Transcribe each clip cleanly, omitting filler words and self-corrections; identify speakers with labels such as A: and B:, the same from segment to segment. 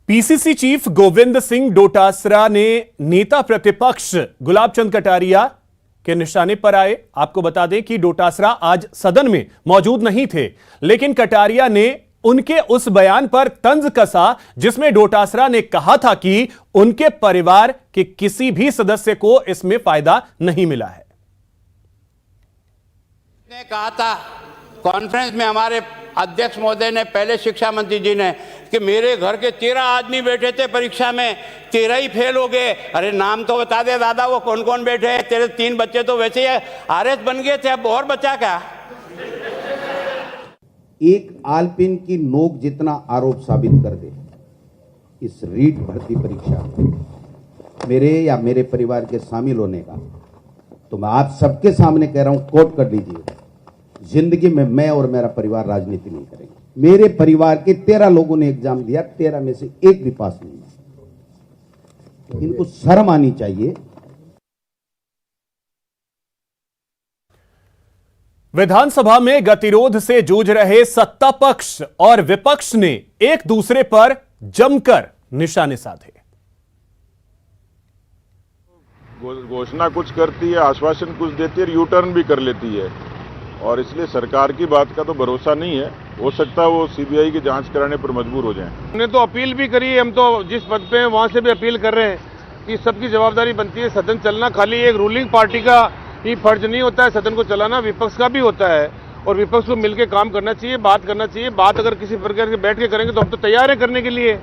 A: PCC chief Govind Singh Dotasra ने नेता प्रतिपक्ष गुलाब चंद कटारिया के निशाने पर आए। आपको बता दें कि डोटासरा आज सदन में मौजूद नहीं थे, लेकिन कटारिया ने उनके उस बयान पर तंज कसा जिसमें डोटासरा ने कहा था कि उनके परिवार के किसी भी सदस्य को इसमें फायदा नहीं मिला है।
B: ने कहा था कॉन्फ्रेंस में हमारे अध्यक्ष महोदय ने, पहले शिक्षा मंत्री जी ने, कि मेरे घर के 13 आदमी बैठे थे परीक्षा में, 13 ही फेल हो गए। अरे नाम तो बता दे दादा, वो कौन कौन बैठे हैं? तेरे 3 बच्चे तो वैसे ही आरएस बन गए थे, अब और बचा क्या?
C: एक आलपिन की नोक जितना आरोप साबित कर दे इस रीट भर्ती परीक्षा मेरे या मेरे परिवार के शामिल होने का, तो मैं आप सबके सामने कह रहा हूं, कोट कर लीजिए, जिंदगी में मैं और मेरा परिवार राजनीति नहीं करेंगे। मेरे परिवार के 13 लोगों ने एग्जाम दिया, 13 में से एक भी पास नहीं हुआ। इनको शर्म आनी चाहिए।
A: विधानसभा में गतिरोध से जूझ रहे सत्ता पक्ष और विपक्ष ने एक दूसरे पर जमकर निशाने साधे।
D: घोषणा कुछ करती है, आश्वासन कुछ देती है, यू टर्न भी कर लेती है, और इसलिए सरकार की बात का तो भरोसा नहीं है। हो सकता है वो सीबीआई की जांच कराने पर मजबूर हो जाएं।
E: हमने तो अपील भी करी है, हम तो जिस पद पे हैं वहां से भी अपील कर रहे हैं कि सबकी जवाबदारी बनती है सदन चलना। खाली एक रूलिंग पार्टी का ही फर्ज नहीं होता है सदन को चलाना, विपक्ष का भी होता है, और विपक्ष को मिलकर काम करना चाहिए, बात करना चाहिए। बात अगर किसी प्रकार के बैठ के करेंगे तो हम तो तैयार है करने के लिए।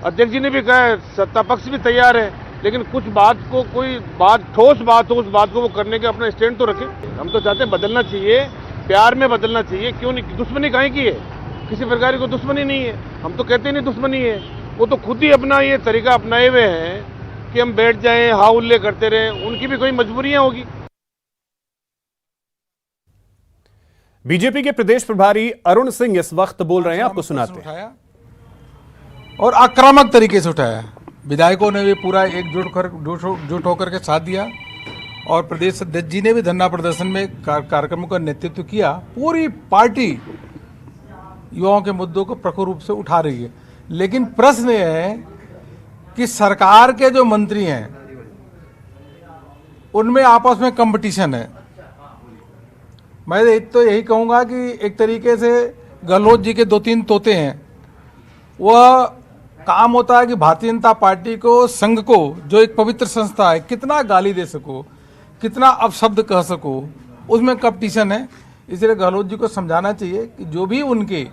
E: अध्यक्ष जी ने भी कहा है, सत्ता पक्ष भी तैयार है, लेकिन कुछ बात को, कोई बात ठोस बात हो, उस बात को वो करने के अपना स्टैंड तो रखे। हम तो चाहते हैं बदलना चाहिए, प्यार में बदलना चाहिए। क्यों नहीं? दुश्मनी काहे की है? किसी प्रकार की दुश्मनी नहीं है। हम तो कहते नहीं दुश्मनी है, वो तो खुद ही अपना ये तरीका अपनाए हुए हैं कि हम बैठ जाएं, हा उल्ले करते रहें। उनकी भी कोई मजबूरियां होगी।
A: बीजेपी के प्रदेश प्रभारी अरुण सिंह इस वक्त बोल रहे हैं, आपको सुनाते हैं।
F: और आक्रामक तरीके से उठाया, विधायकों ने भी पूरा एकजुट होकर के साथ दिया, और प्रदेश अध्यक्ष जी ने भी धरना प्रदर्शन में कार्यक्रमों का नेतृत्व किया। पूरी पार्टी युवाओं के मुद्दों को प्रखर रूप से उठा रही है। लेकिन प्रश्न यह है कि सरकार के जो मंत्री हैं उनमें आपस में कंपटीशन है। मैं तो यही कहूंगा कि एक तरीके से गहलोत जी के 2-3 तोते हैं। वह काम होता है कि भारतीय जनता पार्टी को, संघ को, जो एक पवित्र संस्था है, कितना गाली दे सको, कितना अपशब्द कह सको, उसमें कंपटीशन है। इसलिए गहलोत जी को समझाना चाहिए कि जो भी उनके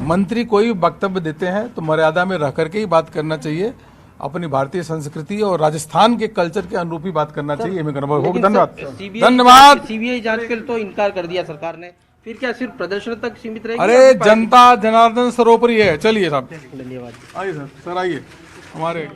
F: मंत्री कोई वक्तव्य देते हैं तो मर्यादा में रह करके ही बात करना चाहिए। अपनी भारतीय संस्कृति और राजस्थान के कल्चर के अनुरूप ही बात करना चाहिए। धन्यवाद।
G: सीबीआई जांच के लिए तो इनकार कर दिया सरकार ने, फिर क्या सिर्फ प्रदर्शन तक सीमित रहेगी?
F: अरे जनता जनार्दन सर्वोपरि है। चलिए साहब,
G: धन्यवाद।
F: आइए सर, आइए हमारे